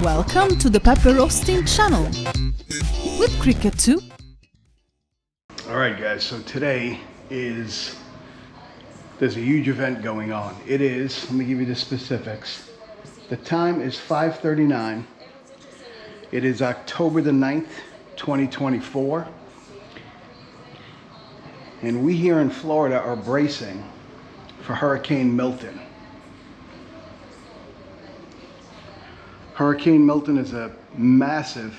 Welcome to the Pepper Roasting channel with Cricket 2. Alright guys, so today there's a huge event going on. It is, let me give you the specifics. The time is 5:39. It is October the 9th, 2024. And we here in Florida are bracing for Hurricane Milton. Hurricane Milton is a massive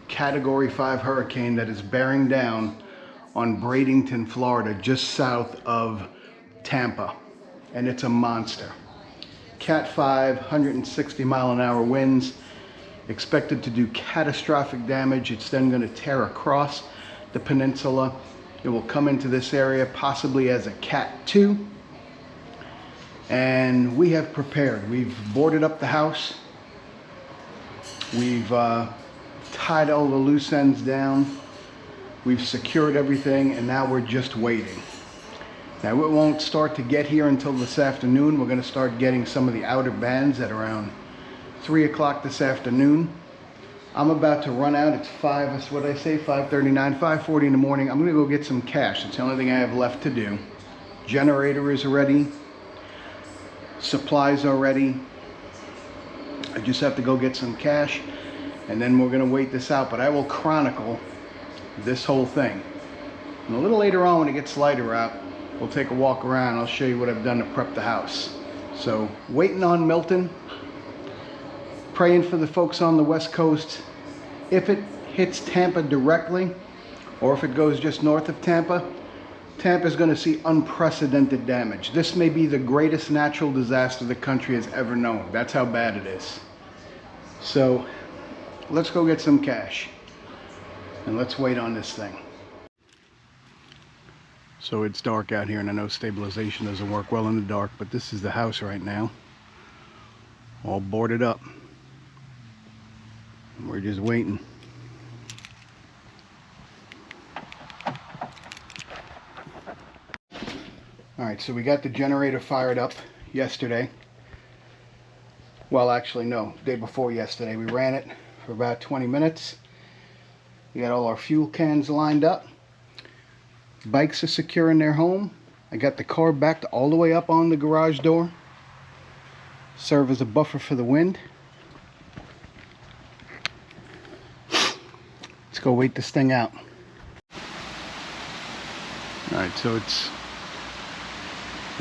Category 5 hurricane that is bearing down on Bradenton, Florida, just south of Tampa. And it's a monster. Cat 5, 160 mile an hour winds, expected to do catastrophic damage. It's then going to tear across the peninsula. It will come into this area possibly as a Cat 2. And we have prepared. We've boarded up the house. We've tied all the loose ends down. We've secured everything, and now we're just waiting. Now it won't start to get here until this afternoon. We're going to start getting some of the outer bands at around 3 o'clock this afternoon. I'm about to run out. It's 5:39, 5:40 in the morning. I'm going to go get some cash. It's the only thing I have left to do. Generator is ready. Supplies are ready. I just have to go get some cash, and then we're going to wait this out. But I will chronicle this whole thing. And a little later on, when it gets lighter out, we'll take a walk around. I'll show you what I've done to prep the house. So, waiting on Milton. Praying for the folks on the West Coast. If it hits Tampa directly, or if it goes just north of Tampa, Tampa's going to see unprecedented damage. This may be the greatest natural disaster the country has ever known. That's how bad it is. So, let's go get some cash. And let's wait on this thing. So it's dark out here, and I know stabilization doesn't work well in the dark, but this is the house right now. All boarded up. We're just waiting. Alright, so we got the generator fired up yesterday. Well, actually no, day before yesterday. We ran it for about 20 minutes. We got all our fuel cans lined up. Bikes are secure in their home. I got the car backed all the way up on the garage door. Serve as a buffer for the wind. Let's go wait this thing out. Alright, so it's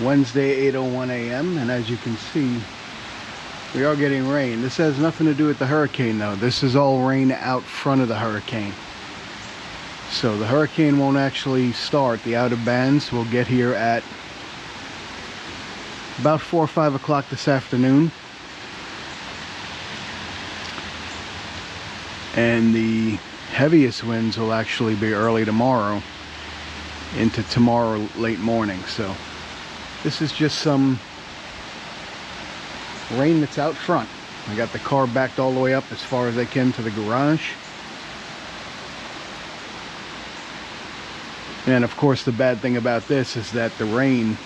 Wednesday, 8:01 a.m. and as you can see, we are getting rain. This has nothing to do with the hurricane though. This is all rain out front of the hurricane. So the hurricane won't actually start. The outer bands will get here at about 4 or 5 o'clock this afternoon. And the heaviest winds will actually be early tomorrow into tomorrow late morning. So this is just some rain that's out front. I got the car backed all the way up as far as I can to the garage. And of course the bad thing about this is that the rain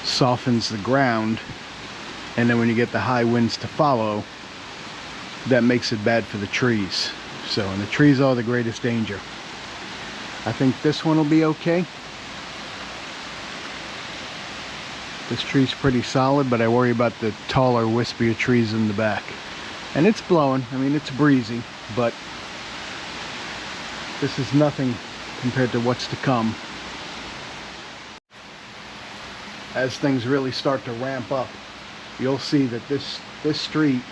softens the ground, and then when you get the high winds to follow, that makes it bad for the trees. So, and the trees are the greatest danger. I think this one will be okay. This tree's pretty solid, but I worry about the taller, wispier trees in the back. And it's blowing. I mean, it's breezy, but this is nothing compared to what's to come. As things really start to ramp up, you'll see that this street,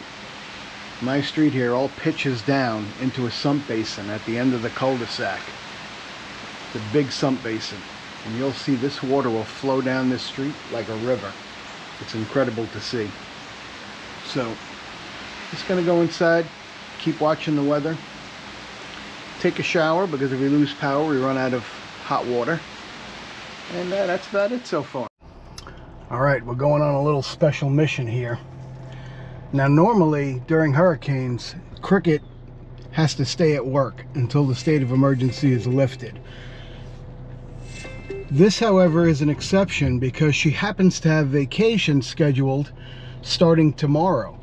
my street here, all pitches down into a sump basin at the end of the cul-de-sac. The big sump basin. And you'll see this water will flow down this street like a river. It's incredible to see. So, just gonna go inside, keep watching the weather, take a shower, because if we lose power, we run out of hot water. And that's about it so far. Alright, we're going on a little special mission here. Now, normally during hurricanes, Cricket has to stay at work until the state of emergency is lifted. This, however, is an exception because she happens to have vacation scheduled starting tomorrow.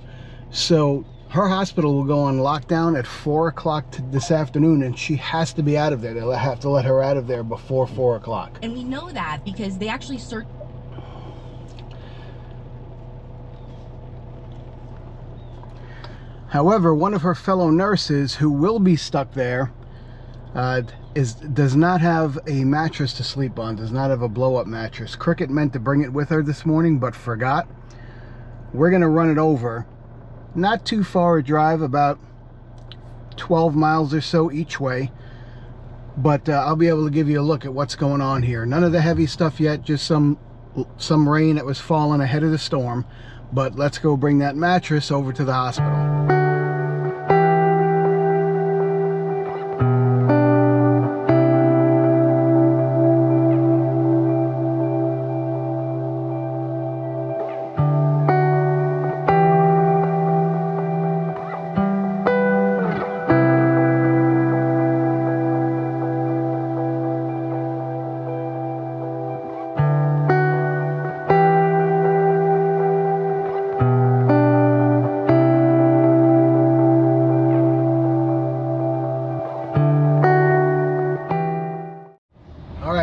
So her hospital will go on lockdown at 4 o'clock this afternoon, and she has to be out of there. They'll have to let her out of there before 4 o'clock. And we know that because they actually search. However, one of her fellow nurses who will be stuck there does not have a mattress to sleep on, does not have a blow-up mattress. Cricket meant to bring it with her this morning, but forgot. We're going to run it over. Not too far a drive, about 12 miles or so each way. But I'll be able to give you a look at what's going on here. None of the heavy stuff yet, just some rain that was falling ahead of the storm. But let's go bring that mattress over to the hospital.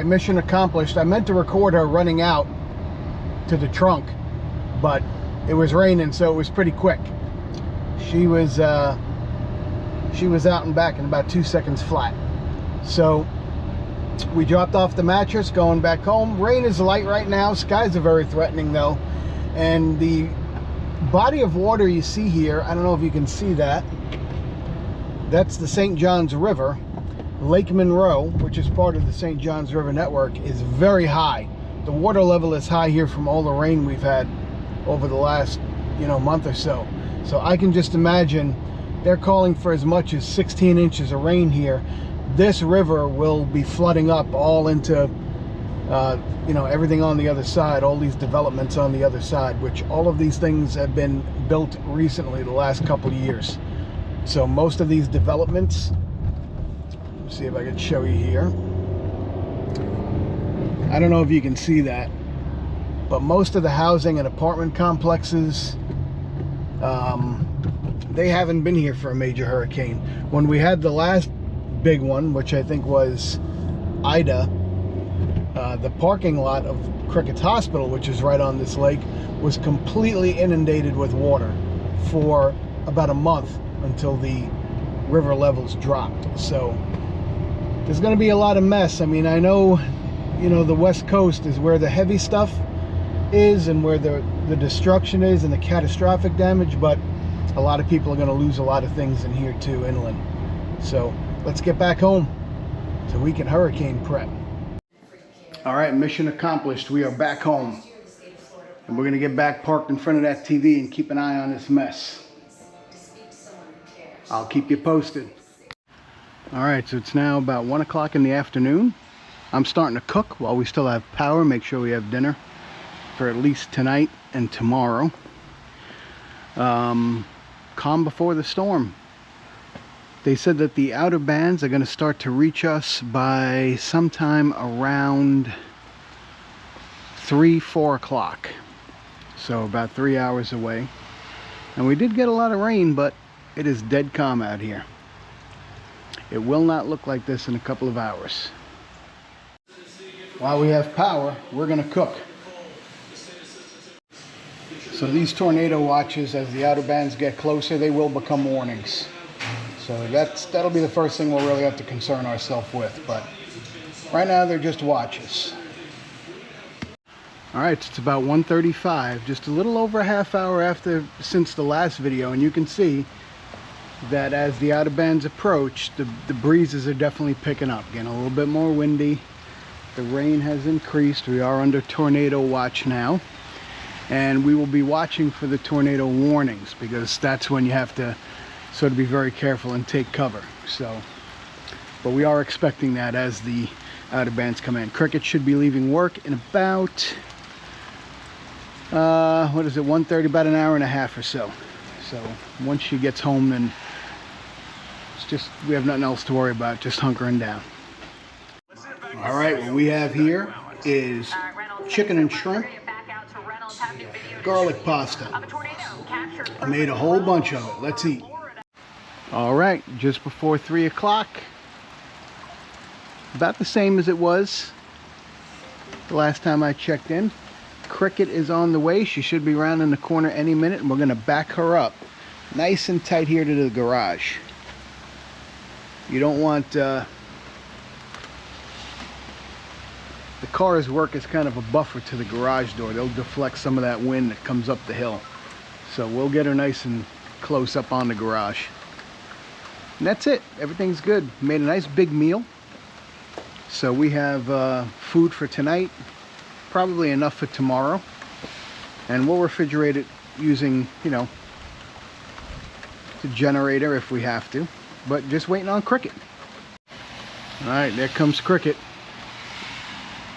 Mission accomplished. I meant to record her running out to the trunk, but it was raining, so it was pretty quick. She was out and back in about 2 seconds flat. So we dropped off the mattress, going back home. Rain is light right now. Skies are very threatening though, and the body of water you see here, I don't know if you can see that. That's the St. Johns River. Lake Monroe, which is part of the St. Johns River network, is very high. The water level is high here from all the rain we've had over the last, month or so. So I can just imagine they're calling for as much as 16 inches of rain here. This river will be flooding up all into, everything on the other side, all these developments on the other side, which all of these things have been built recently, the last couple of years. So most of these developments, see if I can show you here. I don't know if you can see that, but most of the housing and apartment complexes, they haven't been here for a major hurricane. When we had the last big one, which I think was Ida, the parking lot of Crickett's Hospital, which is right on this lake, was completely inundated with water for about a month until the river levels dropped. So there's going to be a lot of mess. I mean, I know, the West Coast is where the heavy stuff is and where the destruction is and the catastrophic damage, but a lot of people are going to lose a lot of things in here too, inland. So let's get back home so we can hurricane prep. All right, mission accomplished. We are back home. And we're going to get back parked in front of that TV and keep an eye on this mess. I'll keep you posted. Alright, so it's now about 1 o'clock in the afternoon. I'm starting to cook while we still have power. Make sure we have dinner for at least tonight and tomorrow. Calm before the storm. They said that the outer bands are going to start to reach us by sometime around 3-4 o'clock. So about 3 hours away. And we did get a lot of rain, but it is dead calm out here. It will not look like this in a couple of hours. While we have power, we're going to cook. So these tornado watches, as the outer bands get closer, they will become warnings. So that'll be the first thing we'll really have to concern ourselves with. But right now they're just watches. All right, it's about 1:35, just a little over a half hour since the last video, and you can see that as the outer bands approach, the breezes are definitely picking up, getting a little bit more windy. The rain has increased. We are under tornado watch now, and we will be watching for the tornado warnings, because that's when you have to sort of be very careful and take cover. So, but we are expecting that as the outer bands come in. Cricket should be leaving work in about 1:30, about an hour and a half or so. So once she gets home, then we have nothing else to worry about, just hunkering down. All right, what we have here is chicken and shrimp, garlic pasta. Made a whole bunch of it. Let's eat. All right, just before 3 o'clock. About the same as it was the last time I checked in. Cricket is on the way. She should be around in the corner any minute, and we're going to back her up nice and tight here to the garage. You don't want the cars work as kind of a buffer to the garage door. They'll deflect some of that wind that comes up the hill. So we'll get her nice and close up on the garage. And that's it. Everything's good. Made a nice big meal. So we have food for tonight, probably enough for tomorrow. And we'll refrigerate it using, you know, the generator if we have to. But just waiting on Cricket. All right, there comes Cricket.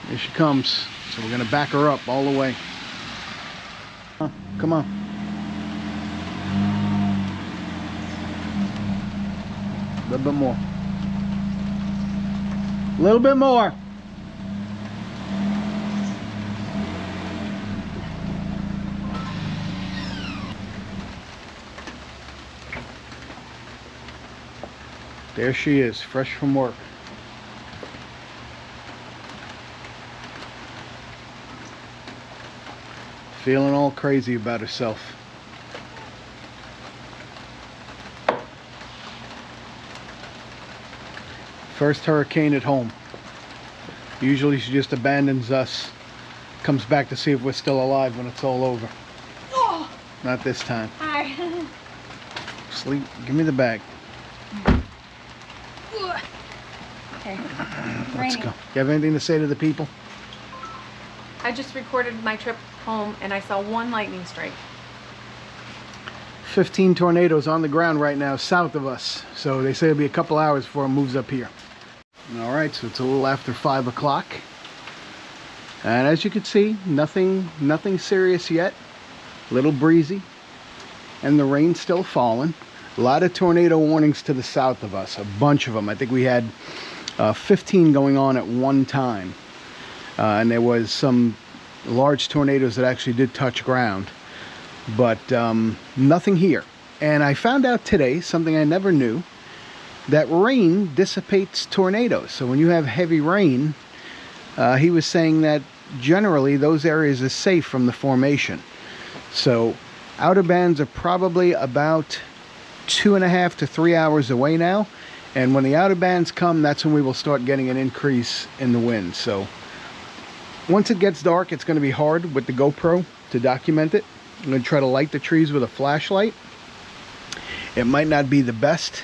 Here she comes. So we're going to back her up all the way. Come on. A little bit more. A little bit more. There she is, fresh from work. Feeling all crazy about herself. First hurricane at home. Usually she just abandons us, comes back to see if we're still alive when it's all over. Oh. Not this time. Hi. Sleep, give me the bag. Okay. Let's go. You have anything to say to the people? I just recorded my trip home and I saw one lightning strike. 15 tornadoes on the ground right now south of us. So they say it'll be a couple hours before it moves up here. All right, so it's a little after 5 o'clock. And as you can see, nothing serious yet. A little breezy. And the rain's still falling. A lot of tornado warnings to the south of us. A bunch of them. I think we had 15 going on at one time. And there was some large tornadoes that actually did touch ground. But nothing here. And I found out today, something I never knew, that rain dissipates tornadoes. So when you have heavy rain, he was saying that generally those areas are safe from the formation. So outer bands are probably about 2.5 to 3 hours away now. And when the outer bands come, that's when we will start getting an increase in the wind. So once it gets dark, it's going to be hard with the GoPro to document it. I'm going to try to light the trees with a flashlight. It might not be the best,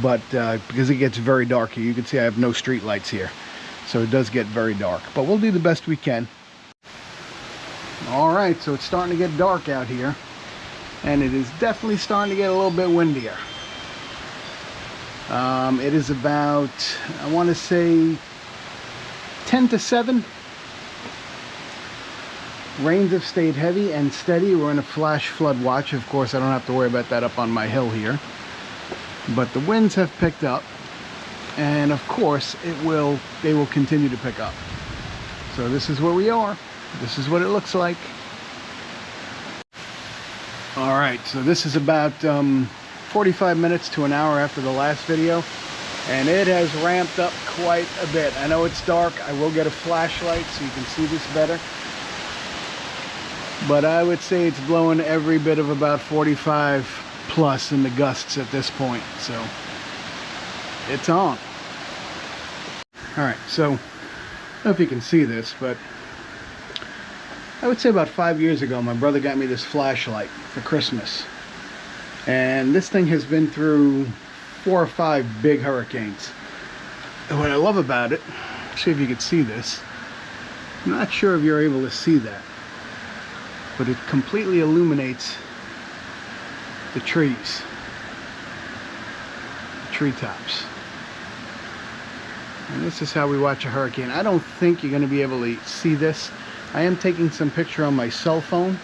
but because it gets very dark here. You can see I have no street lights here, so it does get very dark, but we'll do the best we can. All right, so it's starting to get dark out here, and it is definitely starting to get a little bit windier. It is about, I want to say 10 to 7. Rains have stayed heavy and steady. We're in a flash flood watch. Of course, I don't have to worry about that up on my hill here. But the winds have picked up, and of course they will continue to pick up. So this is where we are. This is what it looks like. All right, so this is about 45 minutes to an hour after the last video, and it has ramped up quite a bit. I know it's dark. I will get a flashlight so you can see this better. But I would say it's blowing every bit of about 45 plus in the gusts at this point. So it's on. All right, so I don't know if you can see this, but I would say about 5 years ago, my brother got me this flashlight for Christmas. And this thing has been through 4 or 5 big hurricanes. And what I love about it, see if you can see this. I'm not sure if you're able to see that, but it completely illuminates the trees, the treetops. And this is how we watch a hurricane. I don't think you're going to be able to see this. I am taking some picture on my cell phone,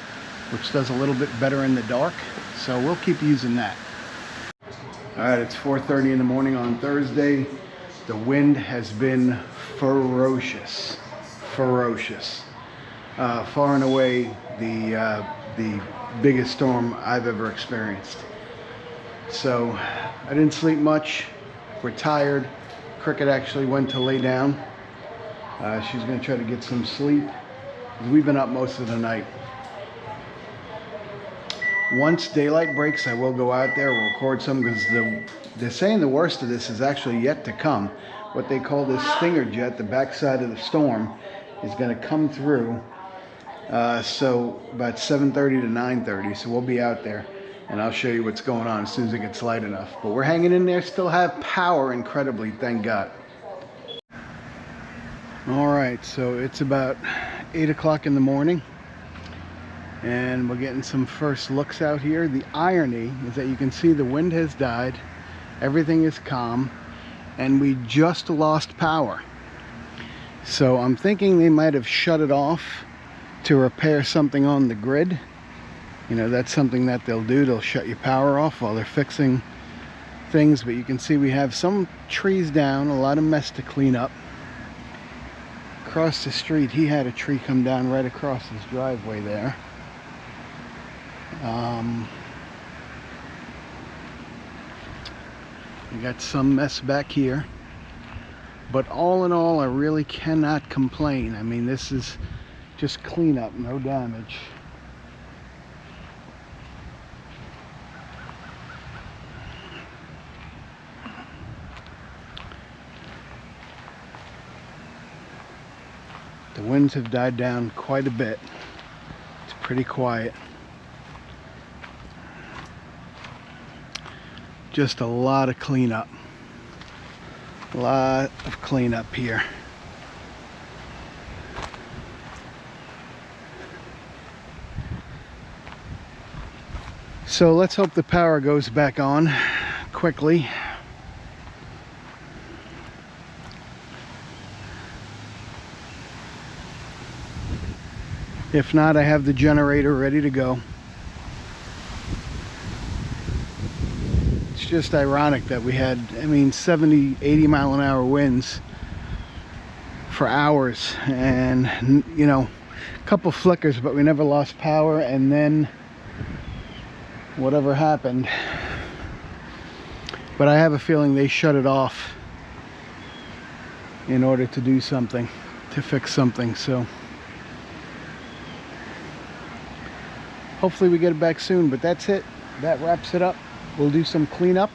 which does a little bit better in the dark, so we'll keep using that. All right, it's 4:30 in the morning on Thursday. The wind has been ferocious, ferocious. Far and away, the biggest storm I've ever experienced. So I didn't sleep much. We're tired. Cricket actually went to lay down. She's going to try to get some sleep. We've been up most of the night. Once daylight breaks, I will go out there, record some, because they're saying the worst of this is actually yet to come. What they call this stinger jet, the backside of the storm, is going to come through. So about 7:30 to 9:30. So we'll be out there, and I'll show you what's going on as soon as it gets light enough. But we're hanging in there, still have power, incredibly, thank God. All right, so it's about 8 o'clock in the morning. And we're getting some first looks out here. The irony is that you can see the wind has died, everything is calm, and we just lost power. So I'm thinking they might have shut it off to repair something on the grid. You know, that's something that they'll do. They'll shut your power off while they're fixing things. But you can see we have some trees down, a lot of mess to clean up. Across the street, he had a tree come down right across his driveway there. We got some mess back here, but all in all, I really cannot complain. I mean, this is just cleanup, no damage. The winds have died down quite a bit. It's pretty quiet. Just a lot of cleanup. A lot of cleanup here. So let's hope the power goes back on quickly. If not, I have the generator ready to go. It's just ironic that we had, 70, 80 mile an hour winds for hours, and you know, a couple flickers, but we never lost power. And then whatever happened, but I have a feeling they shut it off in order to do something, to fix something. So hopefully we get it back soon. But that's it, that wraps it up. We'll do some cleanup.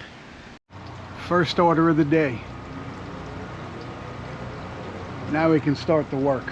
First order of the day. Now we can start the work.